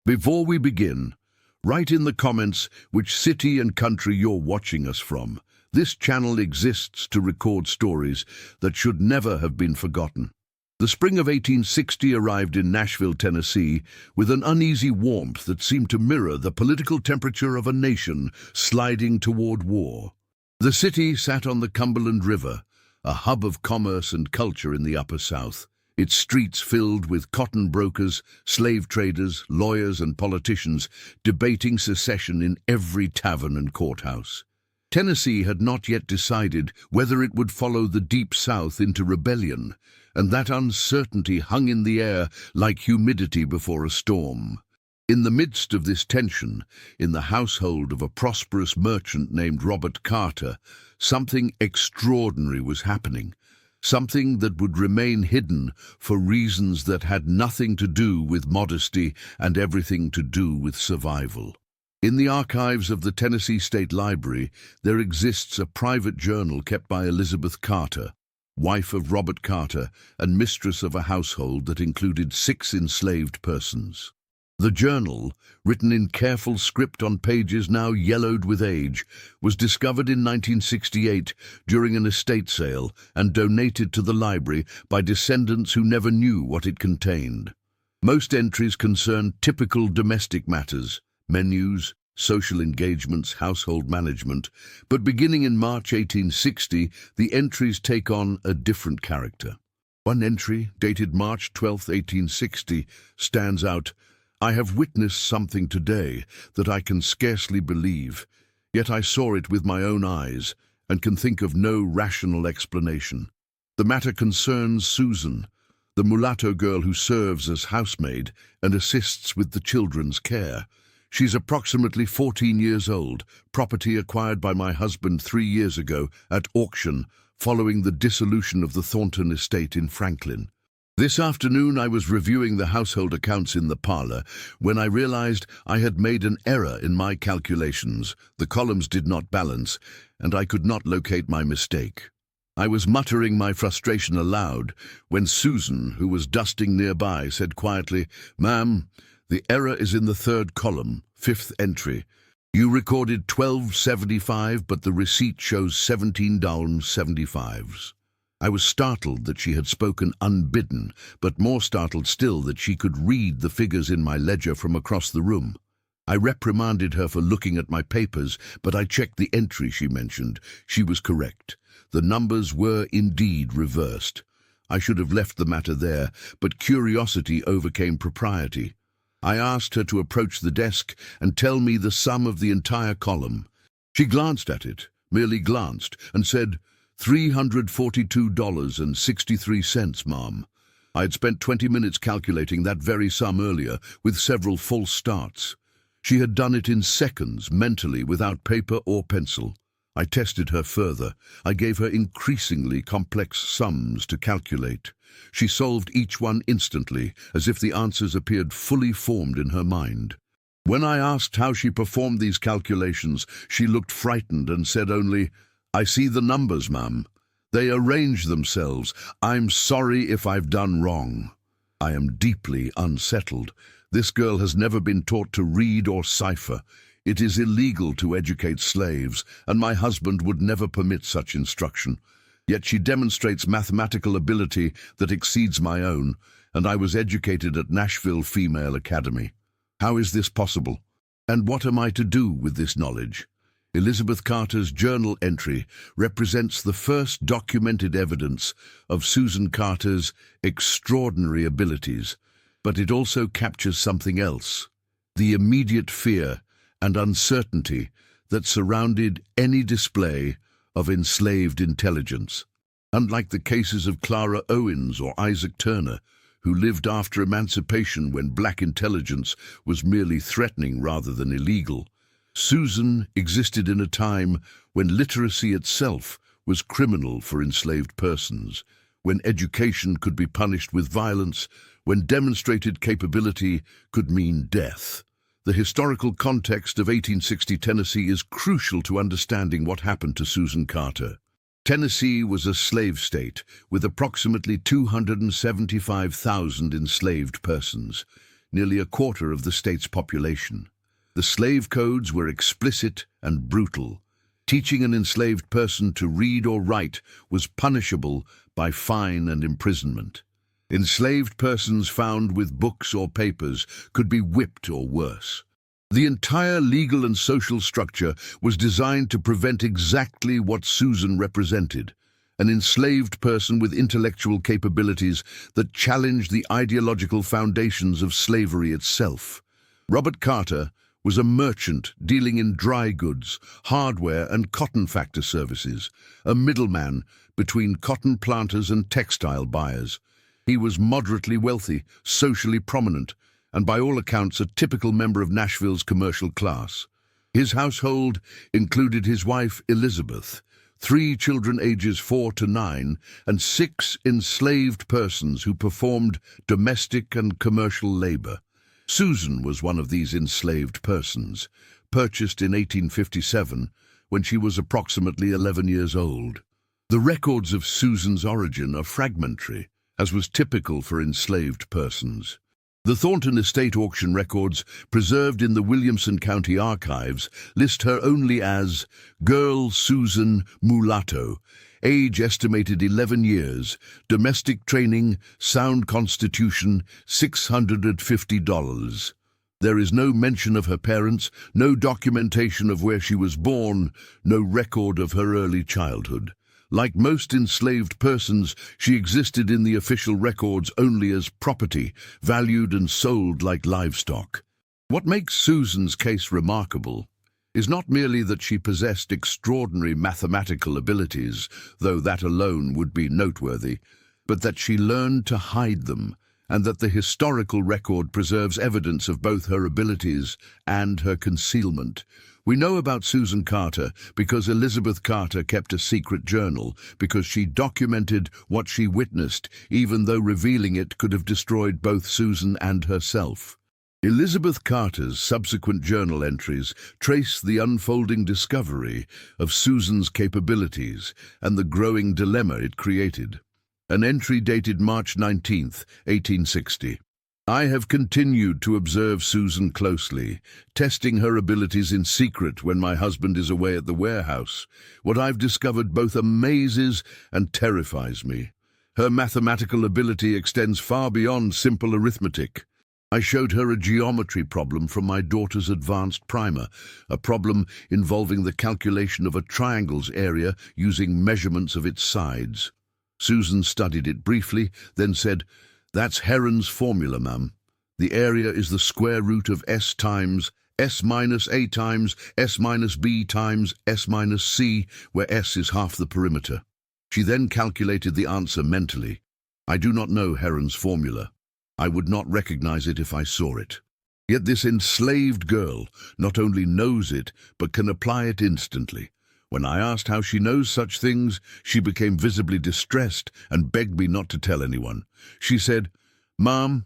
Before we begin, write in the comments which city and country you're watching us from. This channel exists to record stories that should never have been forgotten. The spring of 1860 arrived in Nashville, Tennessee, with an uneasy warmth that seemed to mirror the political temperature of a nation sliding toward war. The city sat on the Cumberland River, a hub of commerce and culture in the Upper South, its streets filled with cotton brokers, slave traders, lawyers, and politicians debating secession in every tavern and courthouse. Tennessee had not yet decided whether it would follow the Deep South into rebellion, and that uncertainty hung in the air like humidity before a storm. In the midst of this tension, in the household of a prosperous merchant named Robert Carter, something extraordinary was happening, something that would remain hidden for reasons that had nothing to do with modesty and everything to do with survival. In the archives of the Tennessee State Library, there exists a private journal kept by Elizabeth Carter, wife of Robert Carter and mistress of a household that included 6 enslaved persons. The journal, written in careful script on pages now yellowed with age, was discovered in 1968 during an estate sale and donated to the library by descendants who never knew what it contained. Most entries concern typical domestic matters, menus, social engagements, household management, but beginning in March 1860, the entries take on a different character. One entry, dated March 12, 1860, stands out. "I have witnessed something today that I can scarcely believe, yet I saw it with my own eyes and can think of no rational explanation. The matter concerns Susan, the mulatto girl who serves as housemaid and assists with the children's care. She's approximately 14 years old, property acquired by my husband 3 years ago at auction following the dissolution of the Thornton estate in Franklin. This afternoon I was reviewing the household accounts in the parlor when I realized I had made an error in my calculations. The columns did not balance, and I could not locate my mistake. I was muttering my frustration aloud when Susan, who was dusting nearby, said quietly, "Ma'am, the error is in the 3rd column, 5th entry. You recorded $12.75, but the receipt shows $17.75. I was startled that she had spoken unbidden, but more startled still that she could read the figures in my ledger from across the room. I reprimanded her for looking at my papers, but I checked the entry she mentioned. She was correct. The numbers were indeed reversed. I should have left the matter there, but curiosity overcame propriety. I asked her to approach the desk and tell me the sum of the entire column. She glanced at it, merely glanced, and said, $342.63, ma'am. I had spent 20 minutes calculating that very sum earlier, with several false starts. She had done it in seconds, mentally, without paper or pencil. I tested her further. I gave her increasingly complex sums to calculate. She solved each one instantly, as if the answers appeared fully formed in her mind. When I asked how she performed these calculations, she looked frightened and said only, "I see the numbers, ma'am. They arrange themselves. I'm sorry if I've done wrong." I am deeply unsettled. This girl has never been taught to read or cipher. It is illegal to educate slaves, and my husband would never permit such instruction. Yet she demonstrates mathematical ability that exceeds my own, and I was educated at Nashville Female Academy. How is this possible? And what am I to do with this knowledge? Elizabeth Carter's journal entry represents the first documented evidence of Susan Carter's extraordinary abilities, but it also captures something else: the immediate fear and uncertainty that surrounded any display of enslaved intelligence. Unlike the cases of Clara Owens or Isaac Turner, who lived after emancipation when black intelligence was merely threatening rather than illegal, Susan existed in a time when literacy itself was criminal for enslaved persons, when education could be punished with violence, when demonstrated capability could mean death. The historical context of 1860 Tennessee is crucial to understanding what happened to Susan Carter. Tennessee was a slave state with approximately 275,000 enslaved persons. nearly a quarter of the state's population. The slave codes were explicit and brutal. Teaching an enslaved person to read or write was punishable by fine and imprisonment. Enslaved persons found with books or papers could be whipped or worse. The entire legal and social structure was designed to prevent exactly what Susan represented: an enslaved person with intellectual capabilities that challenged the ideological foundations of slavery itself. Robert Carter was a merchant dealing in dry goods, hardware and cotton factor services, a middleman between cotton planters and textile buyers. He was moderately wealthy, socially prominent, and by all accounts a typical member of Nashville's commercial class. His household included his wife Elizabeth, 3 children ages 4 to 9, and 6 enslaved persons who performed domestic and commercial labor. Susan was one of these enslaved persons, purchased in 1857 when she was approximately 11 years old. The records of Susan's origin are fragmentary, as was typical for enslaved persons. The Thornton estate auction records, preserved in the Williamson County archives, list her only as Girl Susan Mulatto, age estimated 11 years, domestic training, sound constitution, $650. There is no mention of her parents, no documentation of where she was born, no record of her early childhood. Like most enslaved persons, she existed in the official records only as property, valued and sold like livestock. What makes Susan's case remarkable is not merely that she possessed extraordinary mathematical abilities, though that alone would be noteworthy, but that she learned to hide them, and that the historical record preserves evidence of both her abilities and her concealment. We know about Susan Carter because Elizabeth Carter kept a secret journal, because she documented what she witnessed, even though revealing it could have destroyed both Susan and herself. Elizabeth Carter's subsequent journal entries trace the unfolding discovery of Susan's capabilities and the growing dilemma it created. An entry dated March 19, 1860. I have continued to observe Susan closely, testing her abilities in secret when my husband is away at the warehouse. What I've discovered both amazes and terrifies me. Her mathematical ability extends far beyond simple arithmetic. I showed her a geometry problem from my daughter's advanced primer, a problem involving the calculation of a triangle's area using measurements of its sides. Susan studied it briefly, then said, "That's Heron's formula, ma'am. The area is the square root of s times s minus a times s minus b times s minus c, where s is half the perimeter." She then calculated the answer mentally. I do not know Heron's formula. I would not recognize it if I saw it. Yet this enslaved girl not only knows it, but can apply it instantly. When I asked how she knows such things, she became visibly distressed and begged me not to tell anyone. She said, "Ma'am,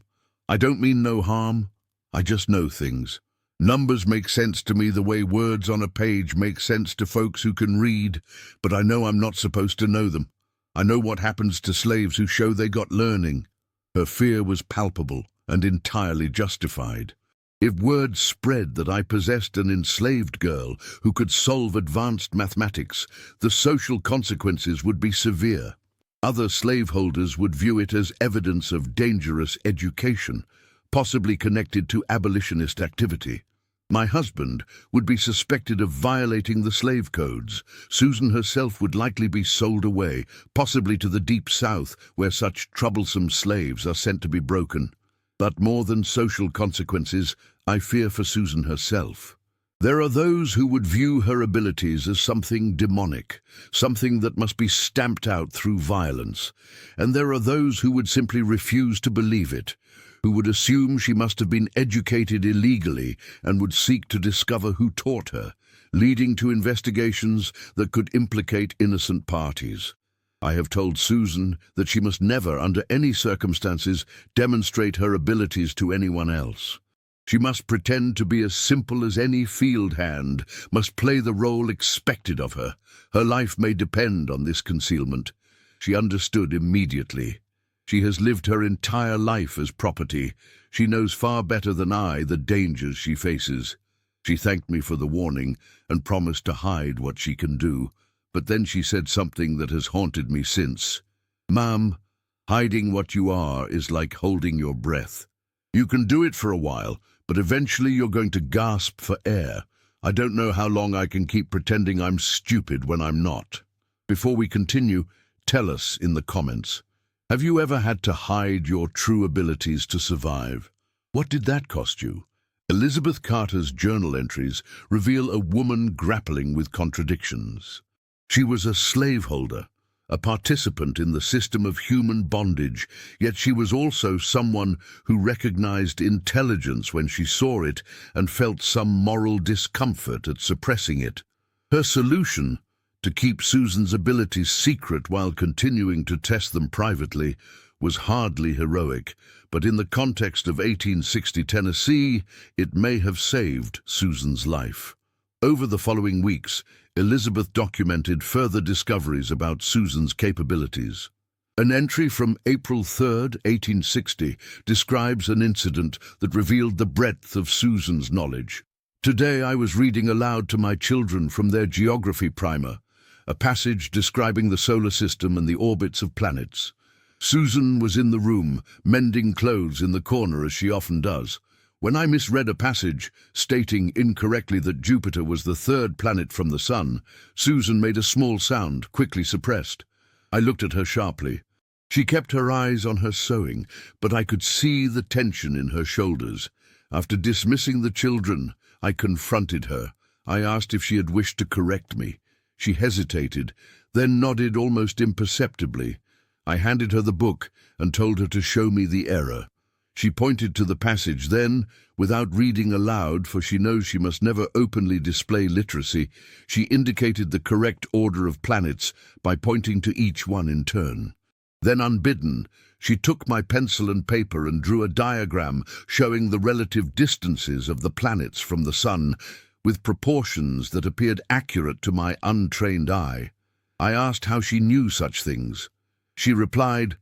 I don't mean no harm. I just know things. Numbers make sense to me the way words on a page make sense to folks who can read, but I know I'm not supposed to know them. I know what happens to slaves who show they got learning." Her fear was palpable and entirely justified. If word spread that I possessed an enslaved girl who could solve advanced mathematics, the social consequences would be severe. Other slaveholders would view it as evidence of dangerous education, possibly connected to abolitionist activity. My husband would be suspected of violating the slave codes. Susan herself would likely be sold away, possibly to the Deep South, where such troublesome slaves are sent to be broken. But more than social consequences, I fear for Susan herself. There are those who would view her abilities as something demonic, something that must be stamped out through violence. And there are those who would simply refuse to believe it, who would assume she must have been educated illegally and would seek to discover who taught her, leading to investigations that could implicate innocent parties. I have told Susan that she must never, under any circumstances, demonstrate her abilities to anyone else. She must pretend to be as simple as any field hand, must play the role expected of her. Her life may depend on this concealment. She understood immediately. She has lived her entire life as property. She knows far better than I the dangers she faces. She thanked me for the warning and promised to hide what she can do, but then she said something that has haunted me since. Ma'am, hiding what you are is like holding your breath. You can do it for a while, but eventually you're going to gasp for air. I don't know how long I can keep pretending I'm stupid when I'm not. Before we continue, tell us in the comments. Have you ever had to hide your true abilities to survive? What did that cost you? Elizabeth Carter's journal entries reveal a woman grappling with contradictions. She was a slaveholder, a participant in the system of human bondage, yet she was also someone who recognized intelligence when she saw it and felt some moral discomfort at suppressing it. Her solution, to keep Susan's abilities secret while continuing to test them privately, was hardly heroic, but in the context of 1860 Tennessee, it may have saved Susan's life. Over the following weeks, Elizabeth documented further discoveries about Susan's capabilities. An entry from April 3, 1860, describes an incident that revealed the breadth of Susan's knowledge. Today I was reading aloud to my children from their geography primer, a passage describing the solar system and the orbits of planets. Susan was in the room, mending clothes in the corner as she often does. When I misread a passage stating incorrectly that Jupiter was the third planet from the Sun, Susan made a small sound, quickly suppressed. I looked at her sharply. She kept her eyes on her sewing, but I could see the tension in her shoulders. After dismissing the children, I confronted her. I asked if she had wished to correct me. She hesitated, then nodded almost imperceptibly. I handed her the book and told her to show me the error. She pointed to the passage, then, without reading aloud, for she knows she must never openly display literacy, she indicated the correct order of planets by pointing to each one in turn. Then, unbidden, she took my pencil and paper and drew a diagram showing the relative distances of the planets from the Sun, with proportions that appeared accurate to my untrained eye. I asked how she knew such things. She replied,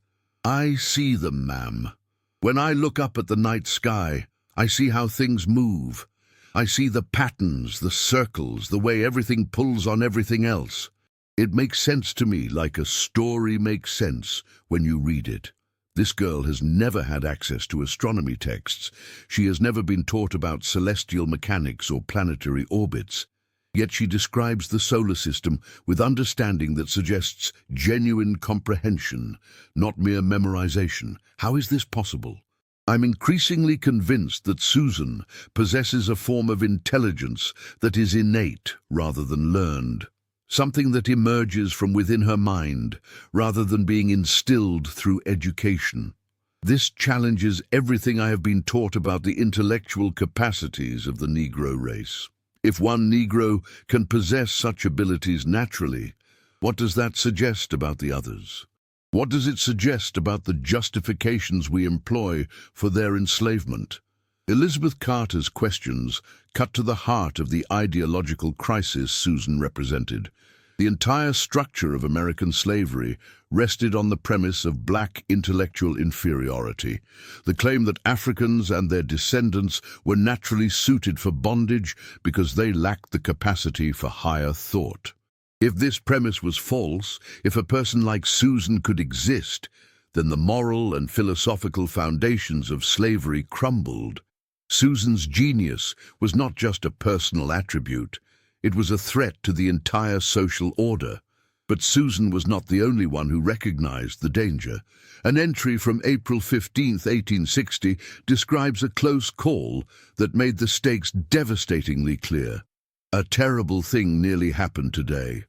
"I see them, ma'am. When I look up at the night sky, I see how things move. I see the patterns, the circles, the way everything pulls on everything else. It makes sense to me, like a story makes sense when you read it." This girl has never had access to astronomy texts. She has never been taught about celestial mechanics or planetary orbits. Yet she describes the solar system with understanding that suggests genuine comprehension, not mere memorization. How is this possible? I'm increasingly convinced that Susan possesses a form of intelligence that is innate rather than learned, something that emerges from within her mind rather than being instilled through education. This challenges everything I have been taught about the intellectual capacities of the Negro race. If one Negro can possess such abilities naturally, what does that suggest about the others? What does it suggest about the justifications we employ for their enslavement? Elizabeth Carter's questions cut to the heart of the ideological crisis Susan represented. The entire structure of American slavery rested on the premise of black intellectual inferiority, the claim that Africans and their descendants were naturally suited for bondage because they lacked the capacity for higher thought. If this premise was false, if a person like Susan could exist, then the moral and philosophical foundations of slavery crumbled. Susan's genius was not just a personal attribute. It was a threat to the entire social order. But Susan was not the only one who recognized the danger. An entry from April 15, 1860, describes a close call that made the stakes devastatingly clear. A terrible thing nearly happened today.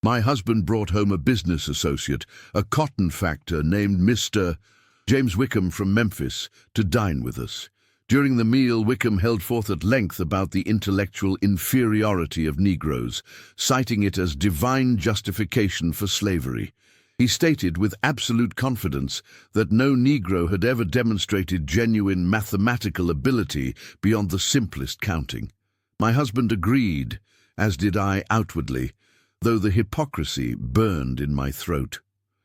My husband brought home a business associate, a cotton factor named Mr. James Wickham from Memphis, to dine with us. During the meal, Wickham held forth at length about the intellectual inferiority of Negroes, citing it as divine justification for slavery. He stated with absolute confidence that no Negro had ever demonstrated genuine mathematical ability beyond the simplest counting. My husband agreed, as did I outwardly, though the hypocrisy burned in my throat.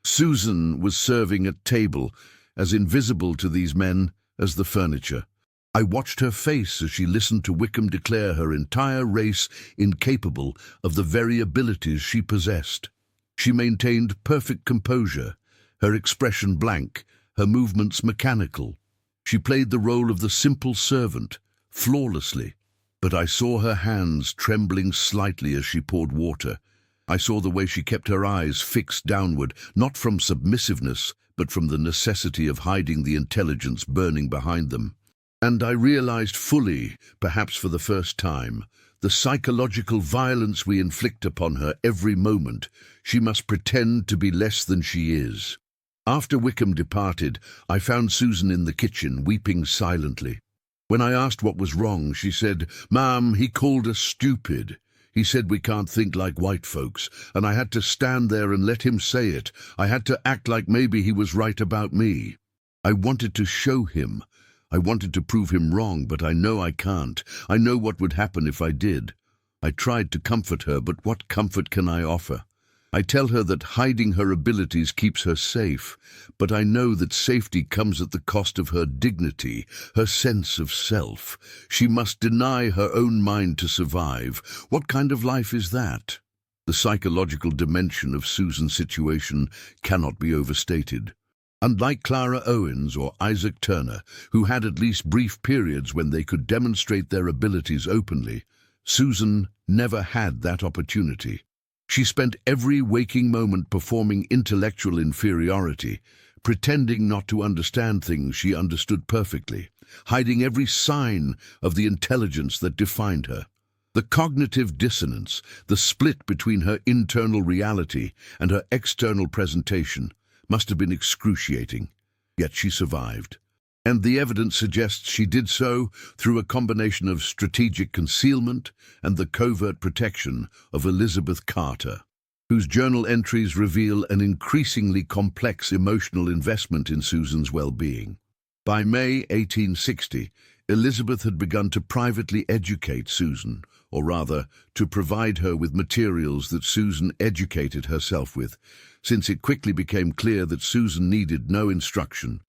Susan was serving at table, as invisible to these men as the furniture. I watched her face as she listened to Wickham declare her entire race incapable of the very abilities she possessed. She maintained perfect composure, her expression blank, her movements mechanical. She played the role of the simple servant, flawlessly. But I saw her hands trembling slightly as she poured water. I saw the way she kept her eyes fixed downward, not from submissiveness, but from the necessity of hiding the intelligence burning behind them. And I realized fully, perhaps for the first time, the psychological violence we inflict upon her every moment. She must pretend to be less than she is. After Wickham departed, I found Susan in the kitchen, weeping silently. When I asked what was wrong, she said, "Ma'am, he called us stupid. He said we can't think like white folks, and I had to stand there and let him say it. I had to act like maybe he was right about me. I wanted to show him. I wanted to prove him wrong, but I know I can't. I know what would happen if I did." I tried to comfort her, but what comfort can I offer? I tell her that hiding her abilities keeps her safe, but I know that safety comes at the cost of her dignity, her sense of self. She must deny her own mind to survive. What kind of life is that? The psychological dimension of Susan's situation cannot be overstated. Unlike Clara Owens or Isaac Turner, who had at least brief periods when they could demonstrate their abilities openly, Susan never had that opportunity. She spent every waking moment performing intellectual inferiority, pretending not to understand things she understood perfectly, hiding every sign of the intelligence that defined her. The cognitive dissonance, the split between her internal reality and her external presentation, must have been excruciating, yet she survived. And the evidence suggests she did so through a combination of strategic concealment and the covert protection of Elizabeth Carter, whose journal entries reveal an increasingly complex emotional investment in Susan's well-being. By May 1860, Elizabeth had begun to privately educate Susan, or rather, to provide her with materials that Susan educated herself with, since it quickly became clear that Susan needed no instruction.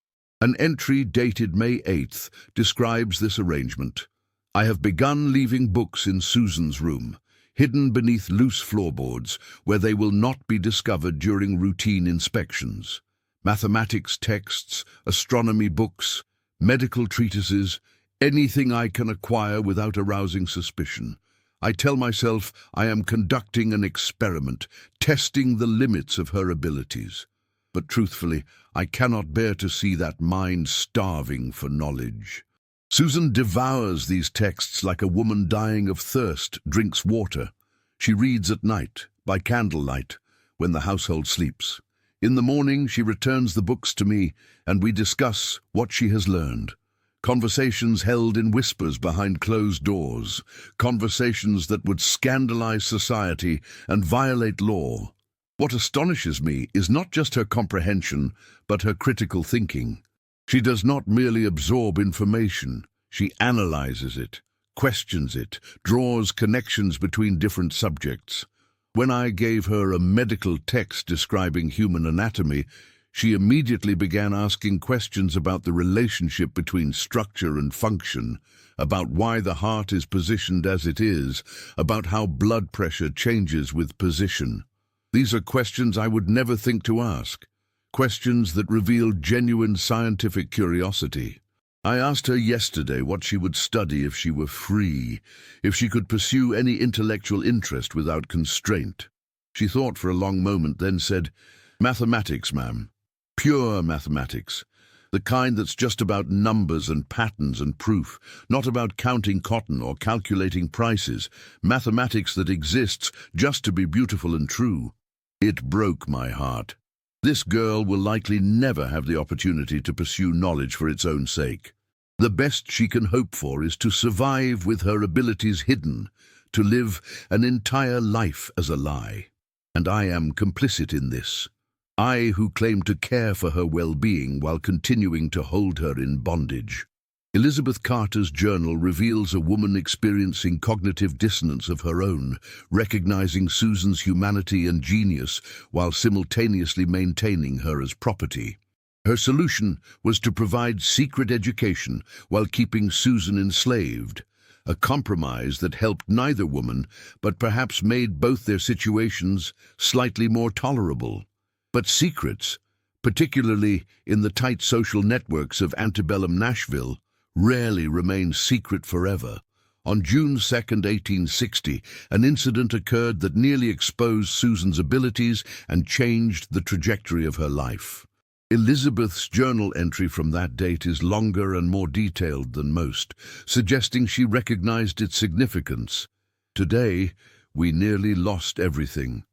An entry dated May 8th describes this arrangement. "I have begun leaving books in Susan's room, hidden beneath loose floorboards, where they will not be discovered during routine inspections. Mathematics texts, astronomy books, medical treatises, anything I can acquire without arousing suspicion. I tell myself I am conducting an experiment, testing the limits of her abilities. But truthfully, I cannot bear to see that mind starving for knowledge." Susan devours these texts like a woman dying of thirst drinks water. She reads at night, by candlelight, when the household sleeps. In the morning, she returns the books to me, and we discuss what she has learned. Conversations held in whispers behind closed doors, conversations that would scandalize society and violate law. What astonishes me is not just her comprehension, but her critical thinking. She does not merely absorb information, she analyzes it, questions it, draws connections between different subjects. When I gave her a medical text describing human anatomy, she immediately began asking questions about the relationship between structure and function, about why the heart is positioned as it is, about how blood pressure changes with position. These are questions I would never think to ask, questions that reveal genuine scientific curiosity. I asked her yesterday what she would study if she were free, if she could pursue any intellectual interest without constraint. She thought for a long moment, then said, "Mathematics, ma'am. Pure mathematics. The kind that's just about numbers and patterns and proof, not about counting cotton or calculating prices. Mathematics that exists just to be beautiful and true." It broke my heart. This girl will likely never have the opportunity to pursue knowledge for its own sake. The best she can hope for is to survive with her abilities hidden, to live an entire life as a lie. And I am complicit in this. I who claim to care for her well-being while continuing to hold her in bondage. Elizabeth Carter's journal reveals a woman experiencing cognitive dissonance of her own, recognizing Susan's humanity and genius while simultaneously maintaining her as property. Her solution was to provide secret education while keeping Susan enslaved, a compromise that helped neither woman, but perhaps made both their situations slightly more tolerable. But secrets, particularly in the tight social networks of antebellum Nashville, rarely remain secret forever. On June 2, 1860, an incident occurred that nearly exposed Susan's abilities and changed the trajectory of her life. Elizabeth's journal entry from that date is longer and more detailed than most, suggesting she recognized its significance. Today, we nearly lost everything.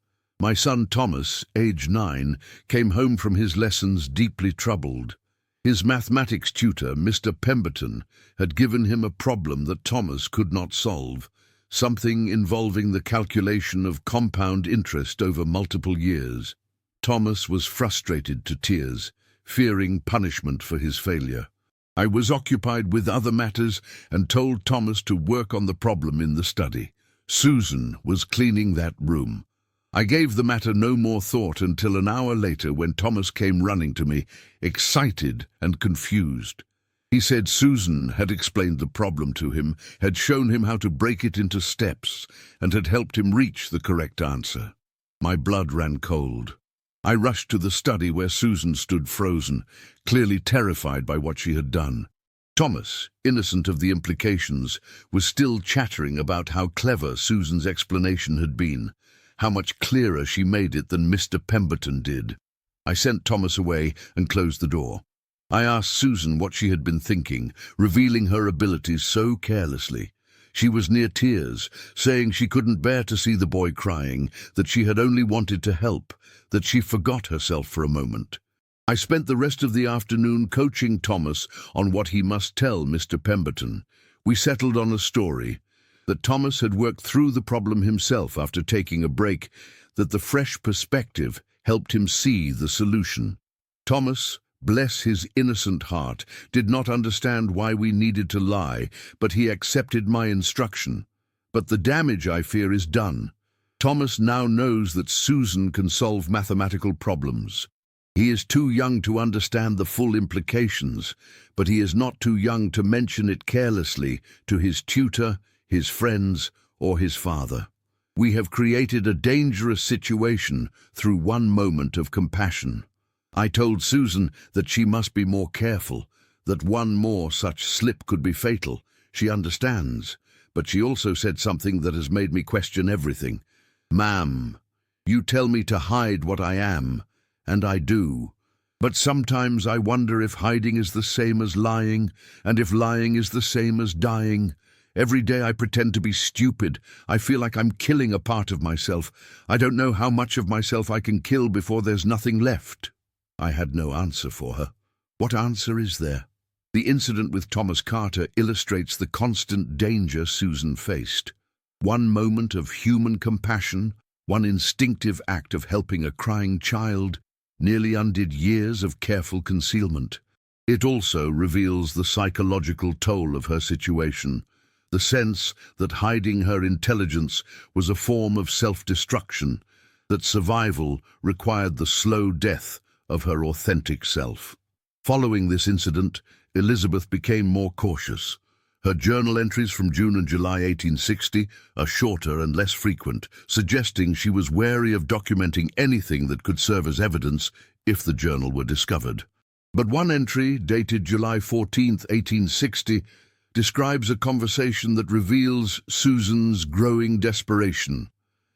My son Thomas, age 9, came home from his lessons deeply troubled. His mathematics tutor, Mr. Pemberton, had given him a problem that Thomas could not solve, something involving the calculation of compound interest over multiple years. Thomas was frustrated to tears, fearing punishment for his failure. I was occupied with other matters and told Thomas to work on the problem in the study. Susan was cleaning that room. I gave the matter no more thought until an hour later when Thomas came running to me, excited and confused. He said Susan had explained the problem to him, had shown him how to break it into steps, and had helped him reach the correct answer. My blood ran cold. I rushed to the study where Susan stood frozen, clearly terrified by what she had done. Thomas, innocent of the implications, was still chattering about how clever Susan's explanation had been, how much clearer she made it than Mr. Pemberton did. I sent Thomas away and closed the door. I asked Susan what she had been thinking, revealing her abilities so carelessly. She was near tears, saying she couldn't bear to see the boy crying, that she had only wanted to help, that she forgot herself for a moment. I spent the rest of the afternoon coaching Thomas on what he must tell Mr. Pemberton. We settled on a story, that Thomas had worked through the problem himself after taking a break, that the fresh perspective helped him see the solution. Thomas, bless his innocent heart, did not understand why we needed to lie, but he accepted my instruction. But the damage, I fear, is done. Thomas now knows that Susan can solve mathematical problems. He is too young to understand the full implications, but he is not too young to mention it carelessly to his tutor, his friends, or his father. We have created a dangerous situation through one moment of compassion. I told Susan that she must be more careful, that one more such slip could be fatal. She understands, but she also said something that has made me question everything. "Ma'am, you tell me to hide what I am, and I do. But sometimes I wonder if hiding is the same as lying, and if lying is the same as dying. Every day I pretend to be stupid. I feel like I'm killing a part of myself. I don't know how much of myself I can kill before there's nothing left." I had no answer for her. What answer is there? The incident with Thomas Carter illustrates the constant danger Susan faced. One moment of human compassion, one instinctive act of helping a crying child, nearly undid years of careful concealment. It also reveals the psychological toll of her situation, the sense that hiding her intelligence was a form of self-destruction, that survival required the slow death of her authentic self. Following this incident, Elizabeth became more cautious. Her journal entries from June and July 1860 are shorter and less frequent, suggesting she was wary of documenting anything that could serve as evidence if the journal were discovered. But one entry, dated July 14, 1860, describes a conversation that reveals Susan's growing desperation.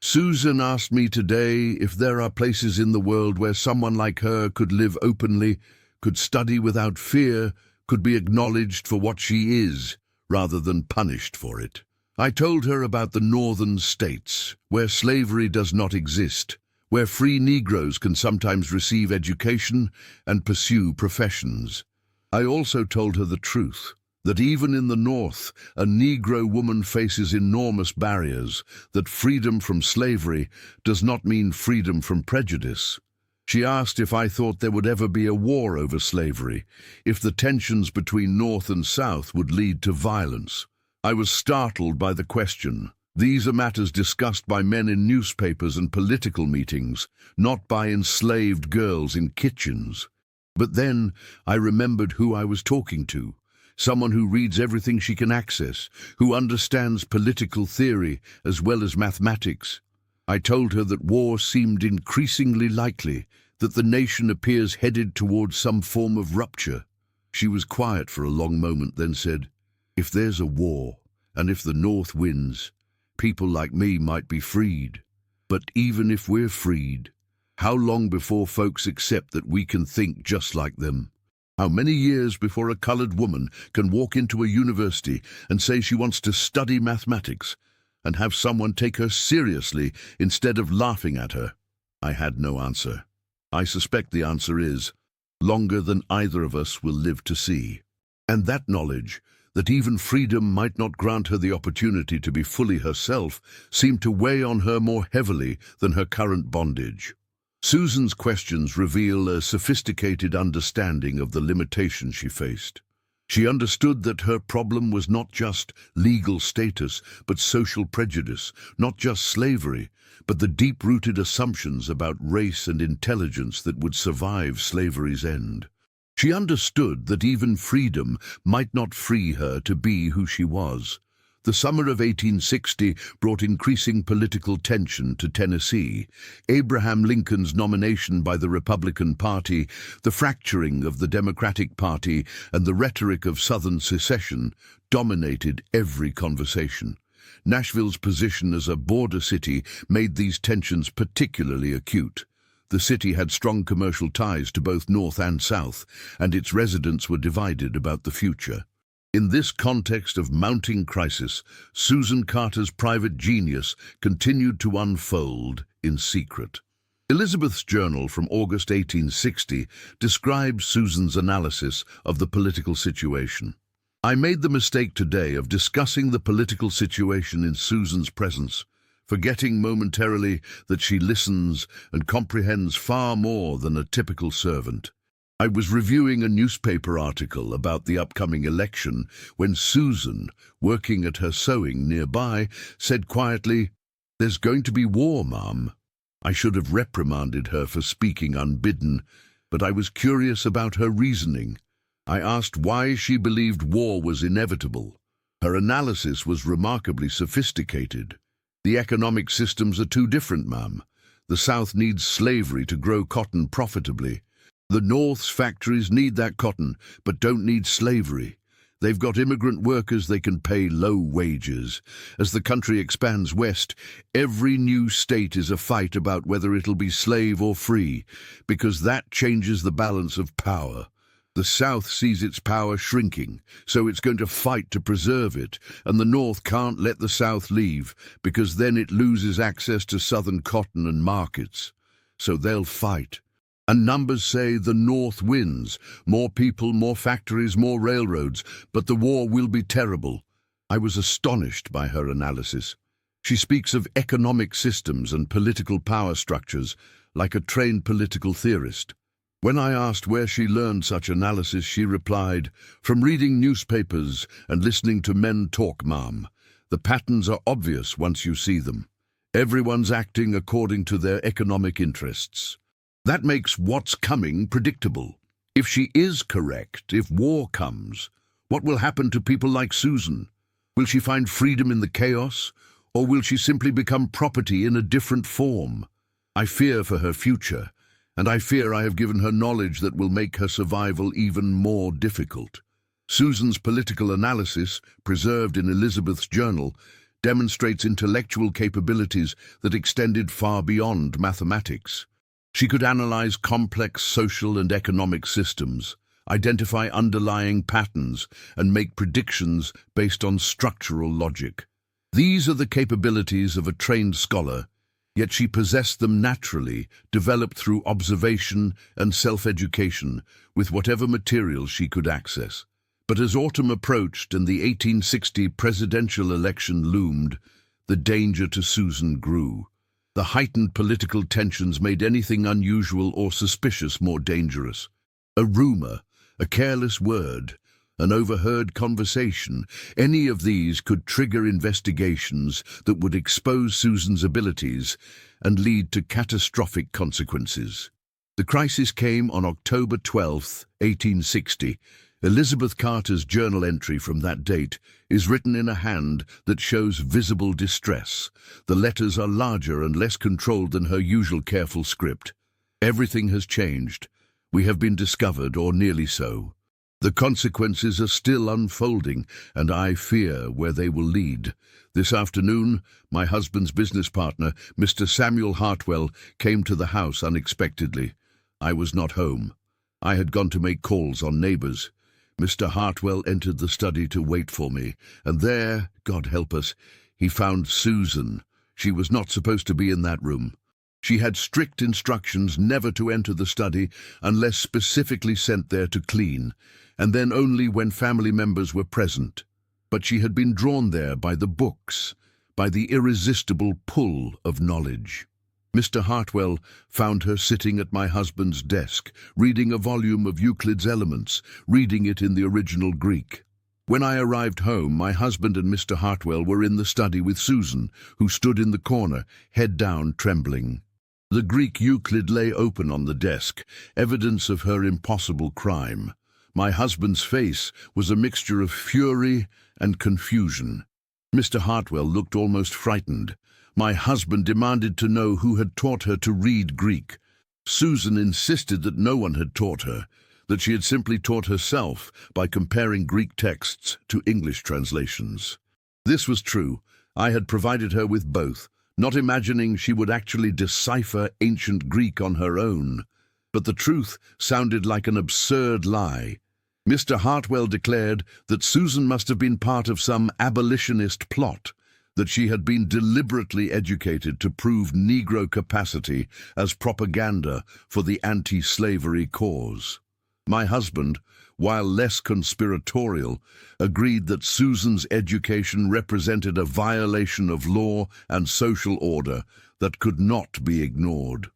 "Susan asked me today if there are places in the world where someone like her could live openly, could study without fear, could be acknowledged for what she is, rather than punished for it. I told her about the northern states, where slavery does not exist, where free Negroes can sometimes receive education and pursue professions. I also told her the truth, that even in the North, a Negro woman faces enormous barriers, that freedom from slavery does not mean freedom from prejudice. She asked if I thought there would ever be a war over slavery, if the tensions between North and South would lead to violence. I was startled by the question. These are matters discussed by men in newspapers and political meetings, not by enslaved girls in kitchens. But then I remembered who I was talking to. Someone who reads everything she can access, who understands political theory as well as mathematics. I told her that war seemed increasingly likely, that the nation appears headed towards some form of rupture. She was quiet for a long moment, then said, "If there's a war, and if the North wins, people like me might be freed. But even if we're freed, how long before folks accept that we can think just like them? How many years before a colored woman can walk into a university and say she wants to study mathematics and have someone take her seriously instead of laughing at her?" I had no answer. I suspect the answer is longer than either of us will live to see. And that knowledge, that even freedom might not grant her the opportunity to be fully herself, seemed to weigh on her more heavily than her current bondage. Susan's questions reveal a sophisticated understanding of the limitations she faced. She understood that her problem was not just legal status, but social prejudice, not just slavery, but the deep-rooted assumptions about race and intelligence that would survive slavery's end. She understood that even freedom might not free her to be who she was. The summer of 1860 brought increasing political tension to Tennessee. Abraham Lincoln's nomination by the Republican Party, the fracturing of the Democratic Party, and the rhetoric of Southern secession dominated every conversation. Nashville's position as a border city made these tensions particularly acute. The city had strong commercial ties to both North and South, and its residents were divided about the future. In this context of mounting crisis, Susan Carter's private genius continued to unfold in secret. Elizabeth's journal from August 1860 describes Susan's analysis of the political situation. "I made the mistake today of discussing the political situation in Susan's presence, forgetting momentarily that she listens and comprehends far more than a typical servant. I was reviewing a newspaper article about the upcoming election when Susan, working at her sewing nearby, said quietly, 'There's going to be war, Ma'am.' I should have reprimanded her for speaking unbidden, but I was curious about her reasoning. I asked why she believed war was inevitable. Her analysis was remarkably sophisticated. 'The economic systems are too different, Ma'am. The South needs slavery to grow cotton profitably. The North's factories need that cotton, but don't need slavery. They've got immigrant workers they can pay low wages. As the country expands west, every new state is a fight about whether it'll be slave or free, because that changes the balance of power. The South sees its power shrinking, so it's going to fight to preserve it, and the North can't let the South leave, because then it loses access to Southern cotton and markets. So they'll fight. And numbers say the North wins. More people, more factories, more railroads, but the war will be terrible." I was astonished by her analysis. She speaks of economic systems and political power structures like a trained political theorist. When I asked where she learned such analysis, she replied, "From reading newspapers and listening to men talk, Ma'am. The patterns are obvious once you see them. Everyone's acting according to their economic interests. That makes what's coming predictable. If she is correct, if war comes, what will happen to people like Susan? Will she find freedom in the chaos, or will she simply become property in a different form? I fear for her future, and I fear I have given her knowledge that will make her survival even more difficult." Susan's political analysis, preserved in Elizabeth's journal, demonstrates intellectual capabilities that extended far beyond mathematics. She could analyze complex social and economic systems, identify underlying patterns, and make predictions based on structural logic. These are the capabilities of a trained scholar, yet she possessed them naturally, developed through observation and self-education with whatever materials she could access. But as autumn approached and the 1860 presidential election loomed, the danger to Susan grew. The heightened political tensions made anything unusual or suspicious more dangerous. A rumor, a careless word, an overheard conversation, any of these could trigger investigations that would expose Susan's abilities and lead to catastrophic consequences. The crisis came on October 12, 1860. Elizabeth Carter's journal entry from that date is written in a hand that shows visible distress. The letters are larger and less controlled than her usual careful script. Everything has changed. We have been discovered, or nearly so. The consequences are still unfolding, and I fear where they will lead. This afternoon, my husband's business partner, Mr. Samuel Hartwell, came to the house unexpectedly. I was not home. I had gone to make calls on neighbors. Mr. Hartwell entered the study to wait for me, and there, God help us, he found Susan. She was not supposed to be in that room. She had strict instructions never to enter the study unless specifically sent there to clean, and then only when family members were present. But she had been drawn there by the books, by the irresistible pull of knowledge. Mr. Hartwell found her sitting at my husband's desk, reading a volume of Euclid's Elements, reading it in the original Greek. When I arrived home, my husband and Mr. Hartwell were in the study with Susan, who stood in the corner, head down, trembling. The Greek Euclid lay open on the desk, evidence of her impossible crime. My husband's face was a mixture of fury and confusion. Mr. Hartwell looked almost frightened. My husband demanded to know who had taught her to read Greek. Susan insisted that no one had taught her, that she had simply taught herself by comparing Greek texts to English translations. This was true. I had provided her with both, not imagining she would actually decipher ancient Greek on her own. But the truth sounded like an absurd lie. Mr. Hartwell declared that Susan must have been part of some abolitionist plot, that she had been deliberately educated to prove Negro capacity as propaganda for the anti-slavery cause. My husband, while less conspiratorial, agreed that Susan's education represented a violation of law and social order that could not be ignored.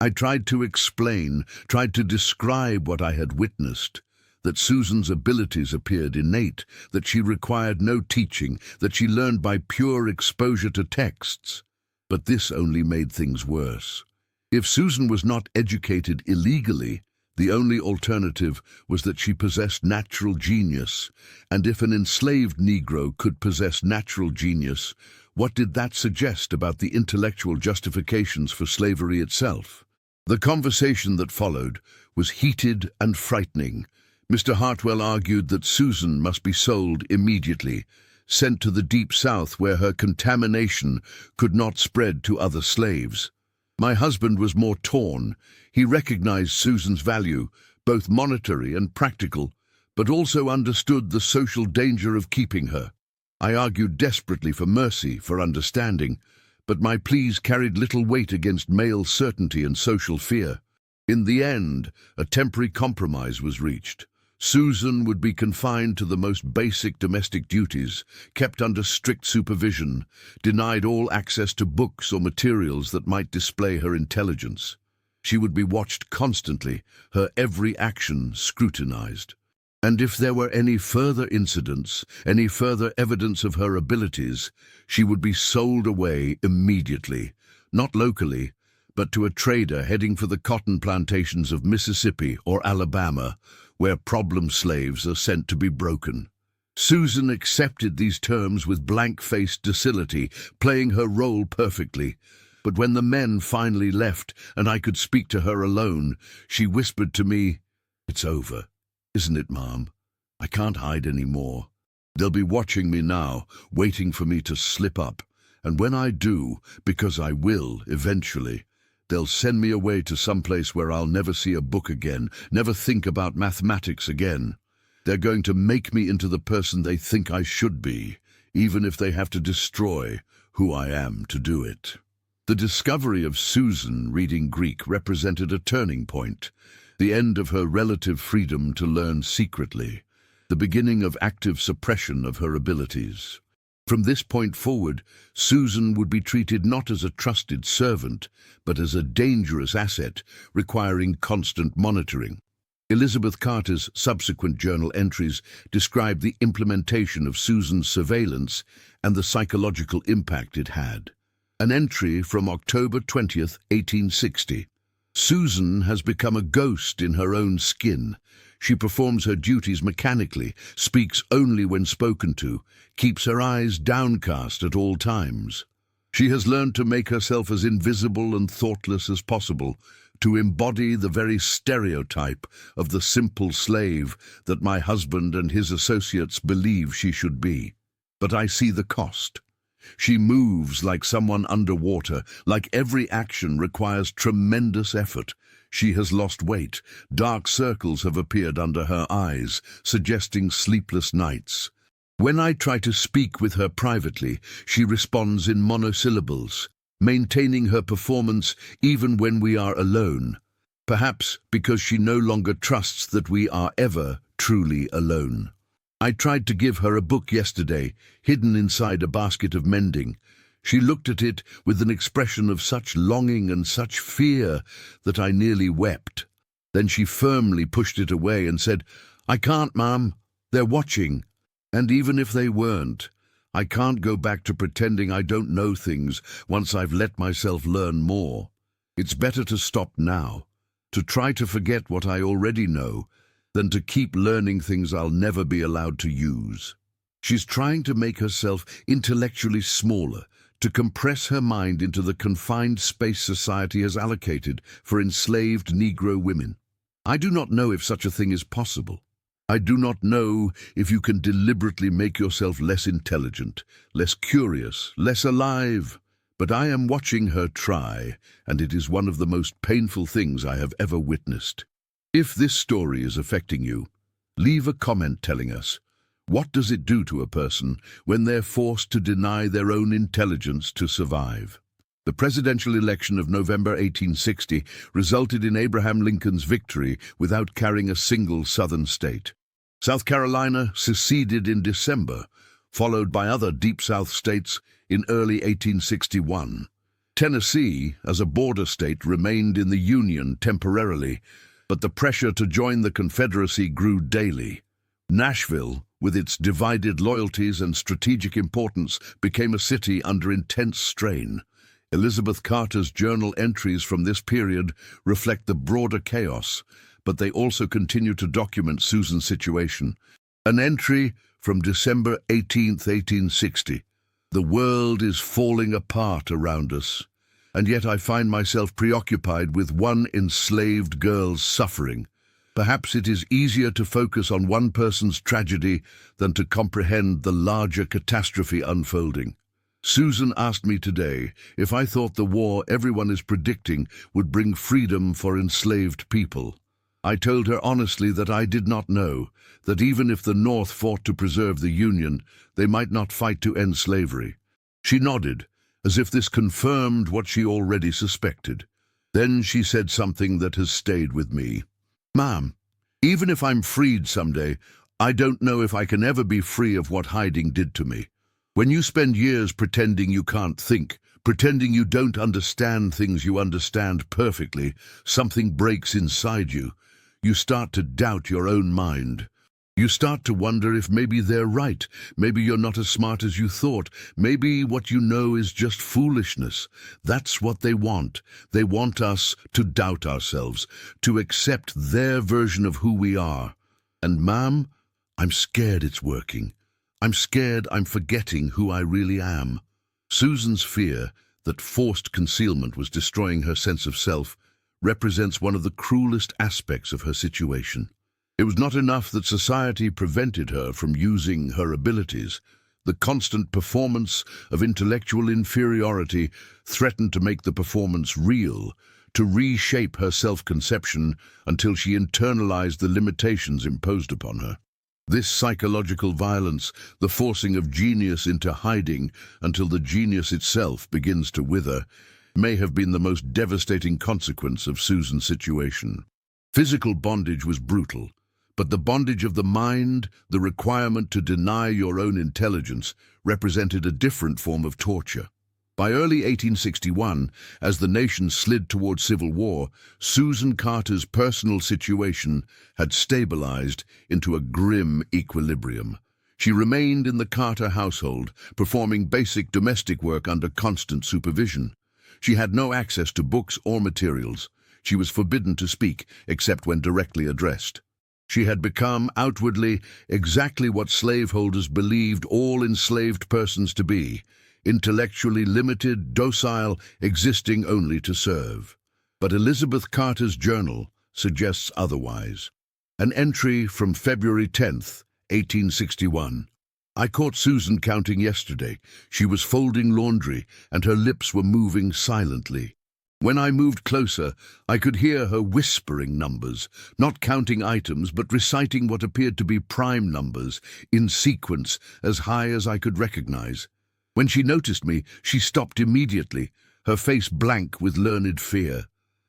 I tried to explain, tried to describe what I had witnessed, that Susan's abilities appeared innate, that she required no teaching, that she learned by pure exposure to texts. But this only made things worse. If Susan was not educated illegally, the only alternative was that she possessed natural genius, and if an enslaved Negro could possess natural genius, what did that suggest about the intellectual justifications for slavery itself? The conversation that followed was heated and frightening. Mr. Hartwell argued that Susan must be sold immediately, sent to the Deep South where her contamination could not spread to other slaves. My husband was more torn. He recognized Susan's value, both monetary and practical, but also understood the social danger of keeping her. I argued desperately for mercy, for understanding, but my pleas carried little weight against male certainty and social fear. In the end, a temporary compromise was reached. Susan would be confined to the most basic domestic duties, kept under strict supervision, denied all access to books or materials that might display her intelligence. She would be watched constantly, her every action scrutinized. And if there were any further incidents, any further evidence of her abilities, she would be sold away immediately, not locally, but to a trader heading for the cotton plantations of Mississippi or Alabama, where problem slaves are sent to be broken. Susan accepted these terms with blank-faced docility, playing her role perfectly. But when the men finally left and I could speak to her alone, she whispered to me, "It's over, isn't it, Mom? I can't hide any more. They'll be watching me now, waiting for me to slip up. And when I do, because I will eventually, they'll send me away to some place where I'll never see a book again, never think about mathematics again. They're going to make me into the person they think I should be, even if they have to destroy who I am to do it." The discovery of Susan reading Greek represented a turning point, the end of her relative freedom to learn secretly, the beginning of active suppression of her abilities. From this point forward, Susan would be treated not as a trusted servant, but as a dangerous asset, requiring constant monitoring. Elizabeth Carter's subsequent journal entries describe the implementation of Susan's surveillance and the psychological impact it had. An entry from October 20, 1860. Susan has become a ghost in her own skin. She performs her duties mechanically, speaks only when spoken to, keeps her eyes downcast at all times. She has learned to make herself as invisible and thoughtless as possible, to embody the very stereotype of the simple slave that my husband and his associates believe she should be. But I see the cost. She moves like someone underwater, like every action requires tremendous effort. She has lost weight. Dark circles have appeared under her eyes, suggesting sleepless nights. When I try to speak with her privately, she responds in monosyllables, maintaining her performance even when we are alone, perhaps because she no longer trusts that we are ever truly alone. I tried to give her a book yesterday, hidden inside a basket of mending. She looked at it with an expression of such longing and such fear that I nearly wept. Then she firmly pushed it away and said, "I can't, Mum. They're watching." And even if they weren't, I can't go back to pretending I don't know things once I've let myself learn more. It's better to stop now, to try to forget what I already know, than to keep learning things I'll never be allowed to use. She's trying to make herself intellectually smaller, to compress her mind into the confined space society has allocated for enslaved Negro women. I do not know if such a thing is possible. I do not know if you can deliberately make yourself less intelligent, less curious, less alive. But I am watching her try, and it is one of the most painful things I have ever witnessed. If this story is affecting you, leave a comment telling us, what does it do to a person when they're forced to deny their own intelligence to survive? The presidential election of November 1860 resulted in Abraham Lincoln's victory without carrying a single Southern state. South Carolina seceded in December, followed by other Deep South states in early 1861. Tennessee, as a border state, remained in the Union temporarily, but the pressure to join the Confederacy grew daily. Nashville, with its divided loyalties and strategic importance, became a city under intense strain. Elizabeth Carter's journal entries from this period reflect the broader chaos, but they also continue to document Susan's situation. An entry from December 18, 1860. "The world is falling apart around us, and yet I find myself preoccupied with one enslaved girl's suffering. Perhaps it is easier to focus on one person's tragedy than to comprehend the larger catastrophe unfolding. Susan asked me today if I thought the war everyone is predicting would bring freedom for enslaved people. I told her honestly that I did not know, that even if the North fought to preserve the Union, they might not fight to end slavery. She nodded, as if this confirmed what she already suspected. Then she said something that has stayed with me. "Ma'am, even if I'm freed someday, I don't know if I can ever be free of what hiding did to me. When you spend years pretending you can't think, pretending you don't understand things you understand perfectly, something breaks inside you. You start to doubt your own mind. You start to wonder if maybe they're right, maybe you're not as smart as you thought, maybe what you know is just foolishness. That's what they want. They want us to doubt ourselves, to accept their version of who we are. And ma'am, I'm scared it's working. I'm scared I'm forgetting who I really am." Susan's fear that forced concealment was destroying her sense of self represents one of the cruelest aspects of her situation. It was not enough that society prevented her from using her abilities. The constant performance of intellectual inferiority threatened to make the performance real, to reshape her self-conception until she internalized the limitations imposed upon her. This psychological violence, the forcing of genius into hiding until the genius itself begins to wither, may have been the most devastating consequence of Susan's situation. Physical bondage was brutal, but the bondage of the mind, the requirement to deny your own intelligence, represented a different form of torture. By early 1861, as the nation slid toward civil war, Susan Carter's personal situation had stabilized into a grim equilibrium. She remained in the Carter household, performing basic domestic work under constant supervision. She had no access to books or materials. She was forbidden to speak, except when directly addressed. She had become, outwardly, exactly what slaveholders believed all enslaved persons to be: intellectually limited, docile, existing only to serve. But Elizabeth Carter's journal suggests otherwise. An entry from February 10th, 1861. I caught Susan counting yesterday. She was folding laundry, and her lips were moving silently. When I moved closer, I could hear her whispering numbers, not counting items, but reciting what appeared to be prime numbers, in sequence, as high as I could recognize. When she noticed me, she stopped immediately, her face blank with learned fear.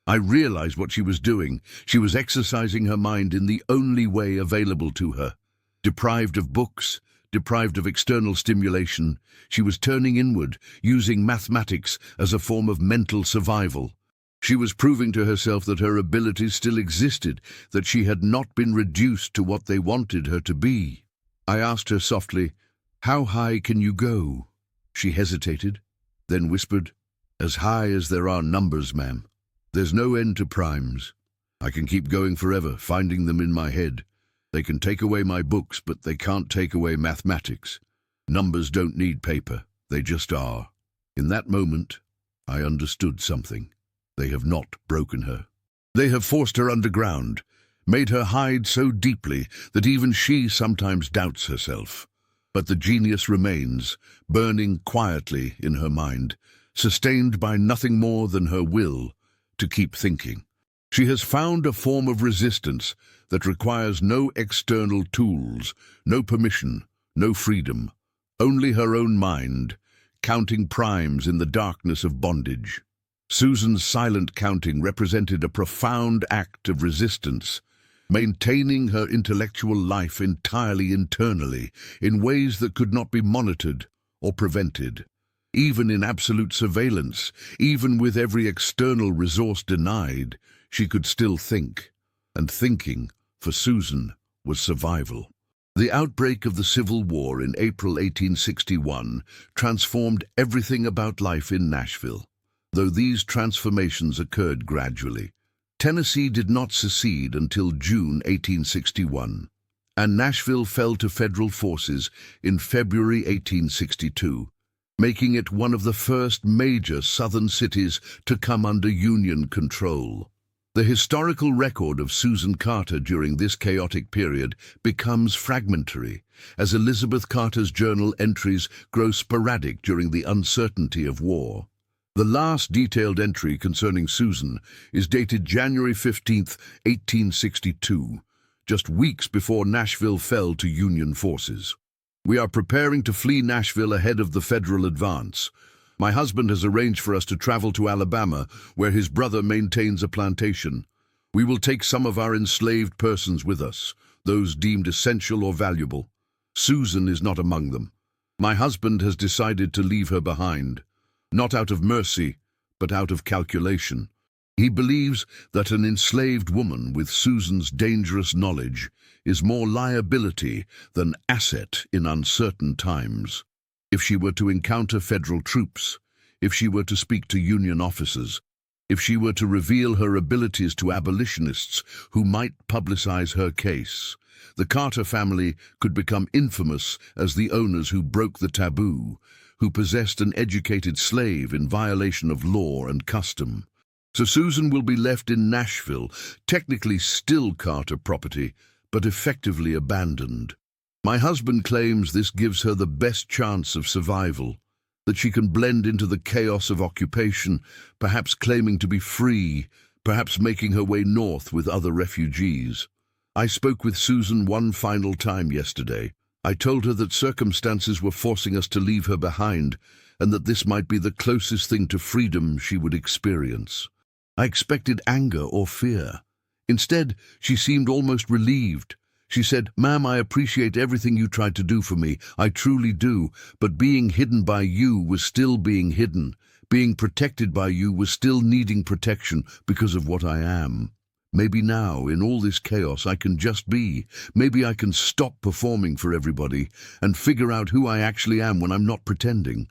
I realized what she was doing. She was exercising her mind in the only way available to her. Deprived of books, deprived of external stimulation, she was turning inward, using mathematics as a form of mental survival. She was proving to herself that her abilities still existed, that she had not been reduced to what they wanted her to be. I asked her softly, "How high can you go?" She hesitated, then whispered, "As high as there are numbers, ma'am. There's no end to primes. I can keep going forever, finding them in my head. They can take away my books, but they can't take away mathematics. Numbers don't need paper, they just are." In that moment, I understood something. They have not broken her. They have forced her underground, made her hide so deeply that even she sometimes doubts herself. But the genius remains, burning quietly in her mind, sustained by nothing more than her will to keep thinking. She has found a form of resistance that requires no external tools, no permission, no freedom, only her own mind, counting primes in the darkness of bondage. Susan's silent counting represented a profound act of resistance, maintaining her intellectual life entirely internally, in ways that could not be monitored or prevented. Even in absolute surveillance, even with every external resource denied, she could still think. And thinking, for Susan, was survival. The outbreak of the Civil War in April 1861 transformed everything about life in Nashville. Though these transformations occurred gradually, Tennessee did not secede until June 1861, and Nashville fell to federal forces in February 1862. Making it one of the first major Southern cities to come under Union control. The historical record of Susan Carter during this chaotic period becomes fragmentary, as Elizabeth Carter's journal entries grow sporadic during the uncertainty of war. The last detailed entry concerning Susan is dated January 15th, 1862, just weeks before Nashville fell to Union forces. "We are preparing to flee Nashville ahead of the federal advance. My husband has arranged for us to travel to Alabama, where his brother maintains a plantation. We will take some of our enslaved persons with us, those deemed essential or valuable. Susan is not among them. My husband has decided to leave her behind, not out of mercy, but out of calculation. He believes that an enslaved woman with Susan's dangerous knowledge is more liability than asset in uncertain times. If she were to encounter federal troops, if she were to speak to Union officers, if she were to reveal her abilities to abolitionists who might publicize her case, the Carter family could become infamous as the owners who broke the taboo, who possessed an educated slave in violation of law and custom. So Susan will be left in Nashville, technically still Carter property, but effectively abandoned. My husband claims this gives her the best chance of survival, that she can blend into the chaos of occupation, perhaps claiming to be free, perhaps making her way north with other refugees. I spoke with Susan one final time yesterday. I told her that circumstances were forcing us to leave her behind, and that this might be the closest thing to freedom she would experience. I expected anger or fear. Instead, she seemed almost relieved. She said, "Ma'am, I appreciate everything you tried to do for me. I truly do. But being hidden by you was still being hidden. Being protected by you was still needing protection because of what I am. Maybe now, in all this chaos, I can just be. Maybe I can stop performing for everybody and figure out who I actually am when I'm not pretending."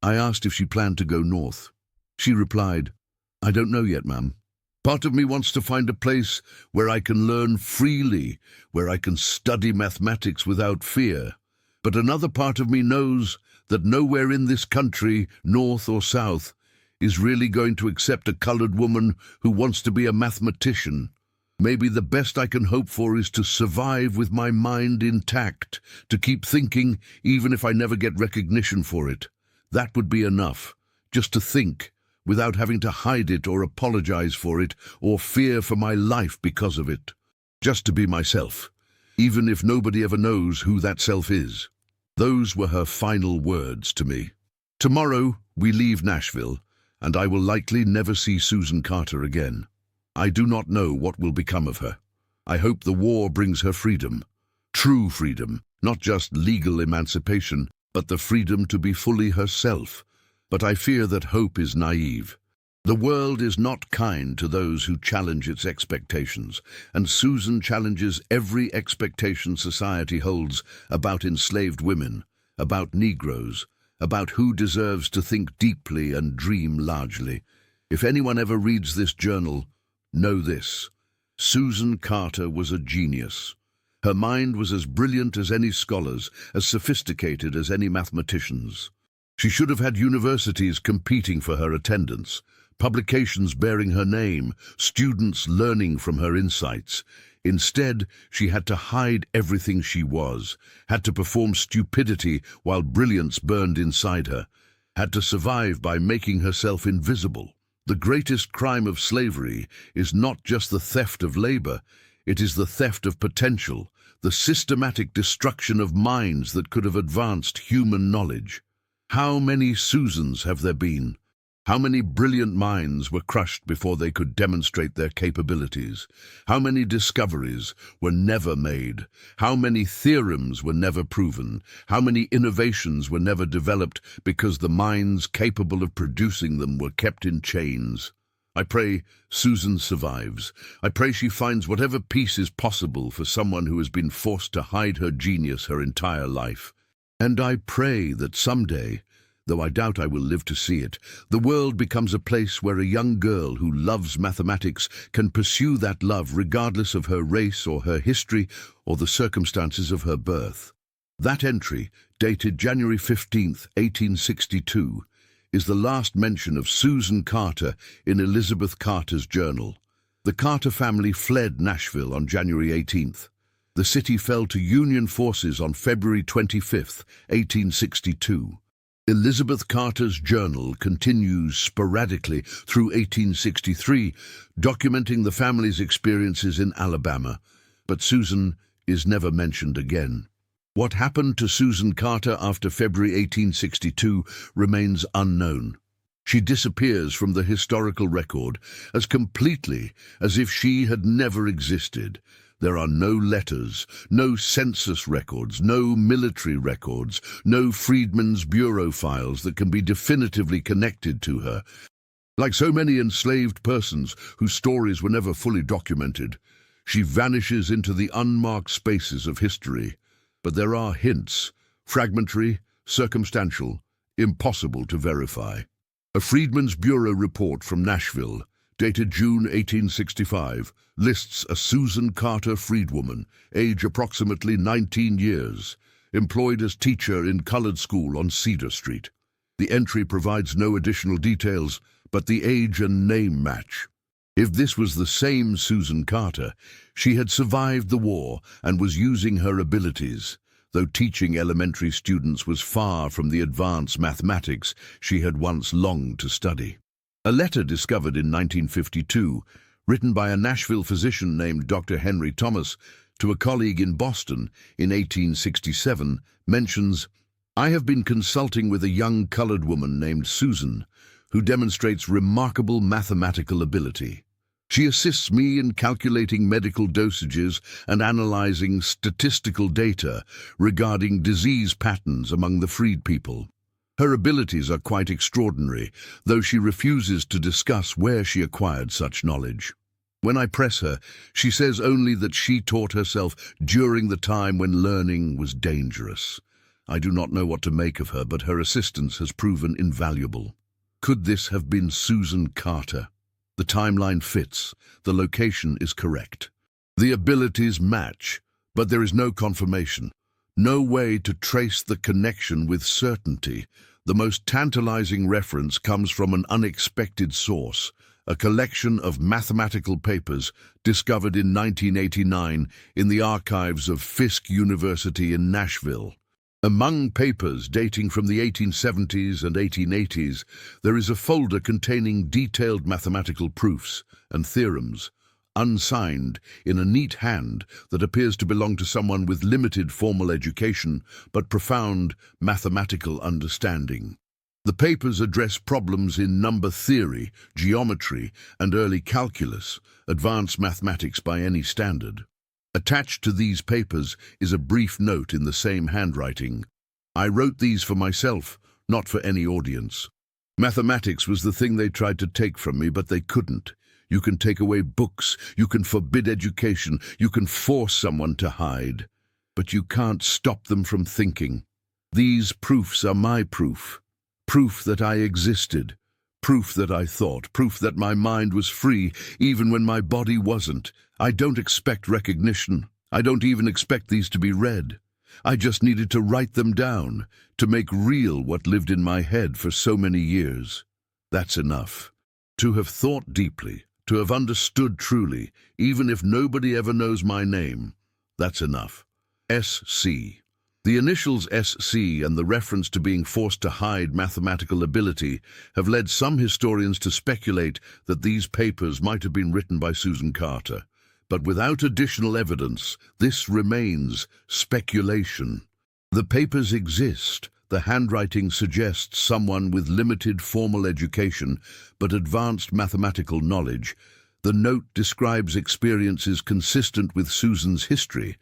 I asked if she planned to go north. She replied, "I don't know yet, ma'am. Part of me wants to find a place where I can learn freely, where I can study mathematics without fear. But another part of me knows that nowhere in this country, north or south, is really going to accept a colored woman who wants to be a mathematician. Maybe the best I can hope for is to survive with my mind intact, to keep thinking even if I never get recognition for it. That would be enough, just to think, without having to hide it or apologize for it or fear for my life because of it. Just to be myself, even if nobody ever knows who that self is. Those were her final words to me. Tomorrow we leave Nashville, and I will likely never see Susan Carter again. I do not know what will become of her. I hope the war brings her freedom. True freedom, not just legal emancipation, but the freedom to be fully herself. But I fear that hope is naive. The world is not kind to those who challenge its expectations, and Susan challenges every expectation society holds about enslaved women, about Negroes, about who deserves to think deeply and dream largely. If anyone ever reads this journal, know this: Susan Carter was a genius. Her mind was as brilliant as any scholar's, as sophisticated as any mathematician's. She should have had universities competing for her attendance, publications bearing her name, students learning from her insights. Instead, she had to hide everything she was, had to perform stupidity while brilliance burned inside her, had to survive by making herself invisible. The greatest crime of slavery is not just the theft of labor, it is the theft of potential, the systematic destruction of minds that could have advanced human knowledge. How many Susans have there been? How many brilliant minds were crushed before they could demonstrate their capabilities? How many discoveries were never made? How many theorems were never proven? How many innovations were never developed because the minds capable of producing them were kept in chains? I pray Susan survives. I pray she finds whatever peace is possible for someone who has been forced to hide her genius her entire life. And I pray that someday, though I doubt I will live to see it, the world becomes a place where a young girl who loves mathematics can pursue that love regardless of her race or her history or the circumstances of her birth. That entry, dated January 15th, 1862, is the last mention of Susan Carter in Elizabeth Carter's journal. The Carter family fled Nashville on January 18th. The city fell to Union forces on February 25th, 1862. Elizabeth Carter's journal continues sporadically through 1863, documenting the family's experiences in Alabama, but Susan is never mentioned again. What happened to Susan Carter after February 1862 remains unknown. She disappears from the historical record as completely as if she had never existed. There are no letters, no census records, no military records, no Freedmen's Bureau files that can be definitively connected to her. Like so many enslaved persons whose stories were never fully documented, she vanishes into the unmarked spaces of history. But there are hints, fragmentary, circumstantial, impossible to verify. A Freedmen's Bureau report from Nashville, dated June 1865, lists a Susan Carter freedwoman, age approximately 19 years, employed as teacher in colored school on Cedar Street. The entry provides no additional details, but the age and name match. If this was the same Susan Carter, she had survived the war and was using her abilities, though teaching elementary students was far from the advanced mathematics she had once longed to study. A letter discovered in 1952, written by a Nashville physician named Dr. Henry Thomas to a colleague in Boston in 1867, mentions, "I have been consulting with a young colored woman named Susan, who demonstrates remarkable mathematical ability. She assists me in calculating medical dosages and analyzing statistical data regarding disease patterns among the freed people. Her abilities are quite extraordinary, though she refuses to discuss where she acquired such knowledge. When I press her, she says only that she taught herself during the time when learning was dangerous. I do not know what to make of her, but her assistance has proven invaluable." Could this have been Susan Carter? The timeline fits. The location is correct. The abilities match, but there is no confirmation. No way to trace the connection with certainty. The most tantalizing reference comes from an unexpected source, a collection of mathematical papers discovered in 1989 in the archives of Fisk University in Nashville. Among papers dating from the 1870s and 1880s, there is a folder containing detailed mathematical proofs and theorems, unsigned, in a neat hand that appears to belong to someone with limited formal education but profound mathematical understanding. The papers address problems in number theory, geometry, and early calculus, advanced mathematics by any standard. Attached to these papers is a brief note in the same handwriting. I wrote these for myself, not for any audience. Mathematics was the thing they tried to take from me, but they couldn't. You can take away books, you can forbid education, you can force someone to hide, but you can't stop them from thinking. These proofs are my proof. Proof that I existed. Proof that I thought. Proof that my mind was free, even when my body wasn't. I don't expect recognition. I don't even expect these to be read. I just needed to write them down, to make real what lived in my head for so many years. That's enough. To have thought deeply, to have understood truly, even if nobody ever knows my name, that's enough. SC. The initials SC and the reference to being forced to hide mathematical ability have led some historians to speculate that these papers might have been written by Susan Carter. But without additional evidence, this remains speculation. The papers exist. The handwriting suggests someone with limited formal education but advanced mathematical knowledge. The note describes experiences consistent with Susan's history,